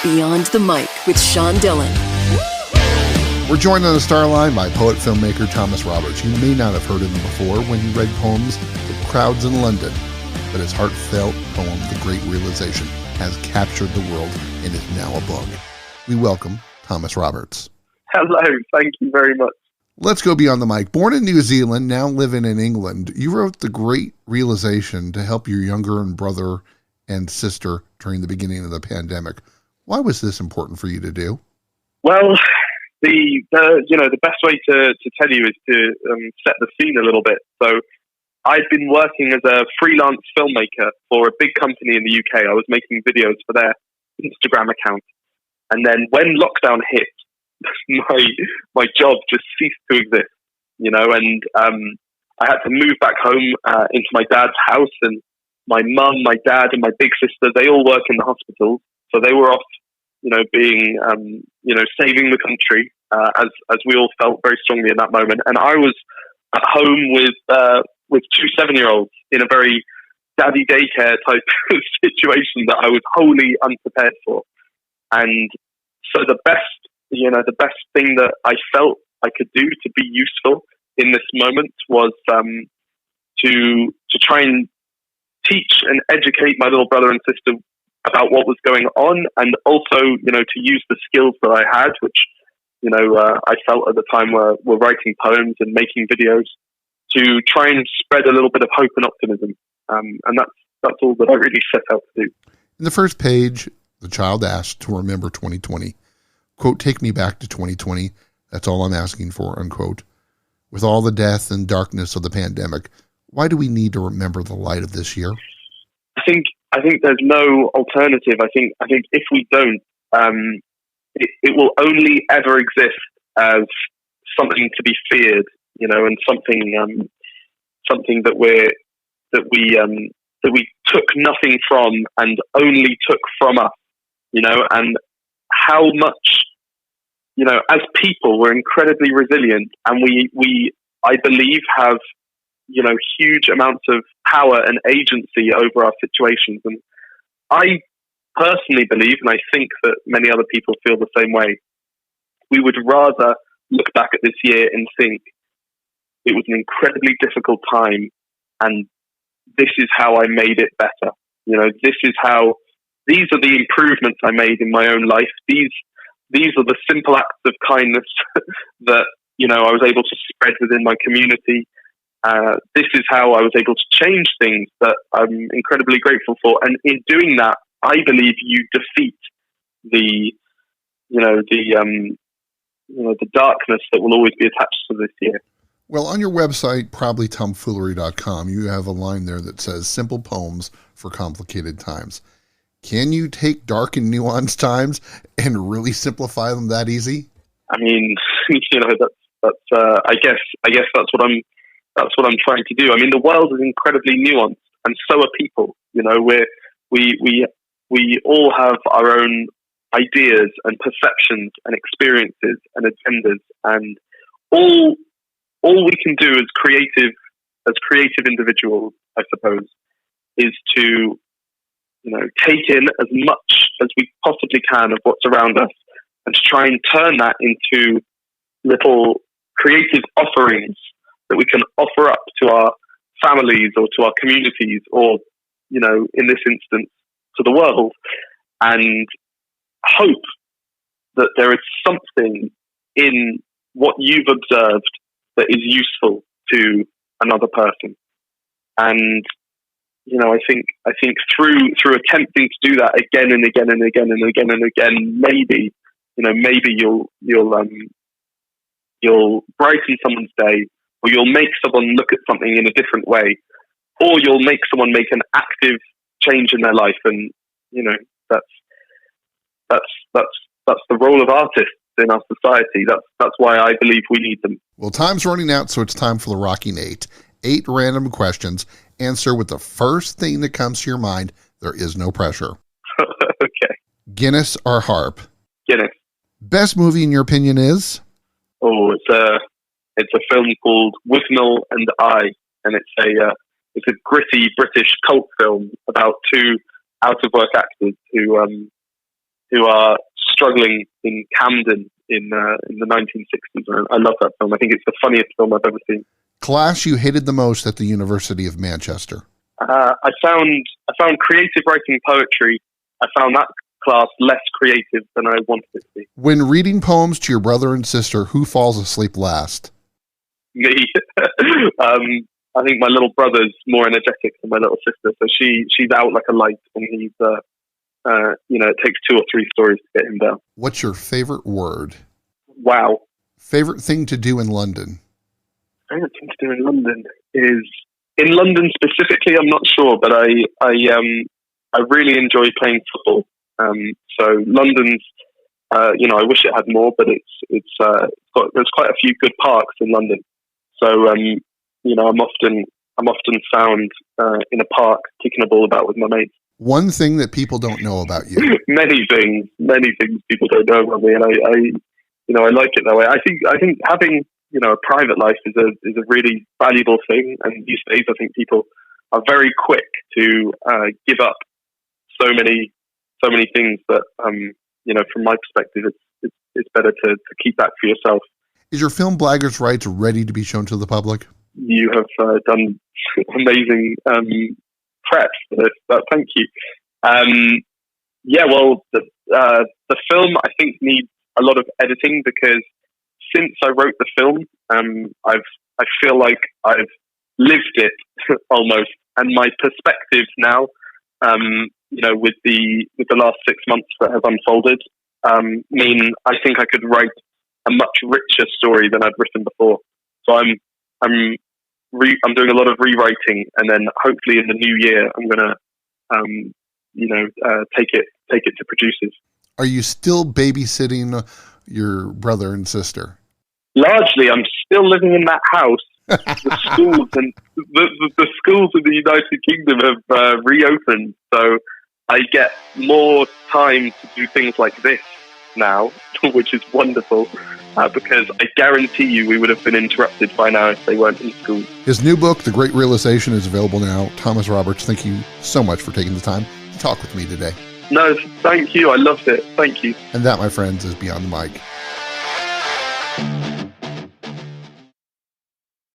Beyond the Mic with Sean Dillon. We're joined on the star line by poet-filmmaker Tomos Roberts. You may not have heard of him before when he read poems to crowds in London, but his heartfelt poem, The Great Realization, has captured the world and is now a book. We welcome Tomos Roberts. Hello, thank you very much. Let's go beyond the mic. Born in New Zealand, now living in England, you wrote The Great Realization to help your younger brother and sister during the beginning of the pandemic. Why was this important for you to do? Well, the best way to tell you is to set the scene a little bit. So I'd been working as a freelance filmmaker for a big company in the UK. I was making videos for their Instagram account. And then when lockdown hit, my job just ceased to exist, and I had to move back home into my dad's house, and my mum, my dad, and my big sister, they all work in the hospitals. So they were off, being, saving the country, as we all felt very strongly in that moment. And I was at home with two 7-year-olds in a very daddy daycare type situation that I was wholly unprepared for. And so the best thing that I felt I could do to be useful in this moment was to try and teach and educate my little brother and sister about what was going on, and also, to use the skills that I had, which, I felt at the time were writing poems and making videos, to try and spread a little bit of hope and optimism. And that's all that I really set out to do. In the first page, the child asked to remember 2020. Quote, "Take me back to 2020. That's all I'm asking for," unquote. With all the death and darkness of the pandemic, why do we need to remember the light of this year? I think there's no alternative. I think if we don't, it will only ever exist as something to be feared, and something that we took nothing from and only took from us, and how much, as people, we're incredibly resilient, and we I believe have huge amounts of power and agency over our situations. And I personally believe, and I think that many other people feel the same way, we would rather look back at this year and think it was an incredibly difficult time, and this is how I made it better. These are the improvements I made in my own life. These are the simple acts of kindness that, I was able to spread within my community. This is how I was able to change things that I'm incredibly grateful for. And in doing that, I believe you defeat the darkness that will always be attached to this year. Well, on your website, probablytomfoolery.com, you have a line there that says, "Simple poems for complicated times." Can you take dark and nuanced times and really simplify them that easy? I mean, I guess that's what I'm trying to do. I mean, the world is incredibly nuanced, and so are people. We all have our own ideas and perceptions and experiences and agendas, and all we can do as creative individuals, I suppose, is to take in as much as we possibly can of what's around us, and to try and turn that into little creative offerings that we can offer up to our families or to our communities, or, in this instance, to the world, and hope that there is something in what you've observed that is useful to another person. And, I think through attempting to do that again and again and again and again and again, maybe you'll brighten someone's day, or you'll make someone look at something in a different way, or you'll make someone make an active change in their life. And that's the role of artists in our society. That's why I believe we need them. Well, time's running out, so it's time for the Rocking 8. 8 random questions. Answer with the first thing that comes to your mind. There is no pressure. Okay. Guinness or harp? Guinness. Best movie in your opinion is? Oh, it's a film called Wignall and I, and it's a gritty British cult film about two out of work actors who who are struggling in Camden in the 1960s. I love that film. I think it's the funniest film I've ever seen. Class you hated the most at the University of Manchester? I found creative writing poetry. I found that class less creative than I wanted it to be. When reading poems to your brother and sister, who falls asleep last? Me. I think my little brother's more energetic than my little sister, so she's out like a light, and he's it takes 2 or 3 stories to get him down. What's your favorite word? Wow. Favorite thing to do in London? Favorite thing to do in London is, in London specifically, I'm not sure, but I really enjoy playing football. So London's, I wish it had more, but there's quite a few good parks in London. So I'm often found in a park kicking a ball about with my mates. One thing that people don't know about you. Many things people don't know about me, and I like it that way. I think having a private life is a really valuable thing, and these days I think people are very quick to give up so many things that from my perspective it's better to keep that for yourself. Is your film Blaggers' Rights ready to be shown to the public? You have done amazing prep for this, but thank you. The film I think needs a lot of editing, because since I wrote the film, I feel like I've lived it almost, and my perspectives now, with the last 6 months that have unfolded, mean I think I could write a much richer story than I'd written before. So I'm doing a lot of rewriting, and then hopefully in the new year I'm gonna take it to producers. Are you still babysitting your brother and sister? Largely, I'm still living in that house. The schools and the schools in the United Kingdom have reopened, so I get more time to do things like this now, which is wonderful, because I guarantee you we would have been interrupted by now if they weren't in school. His new book, The Great Realization, is available now. Tomos Roberts, thank you so much for taking the time to talk with me today. No, thank you. I loved it. Thank you. And that, my friends, is Beyond the Mic.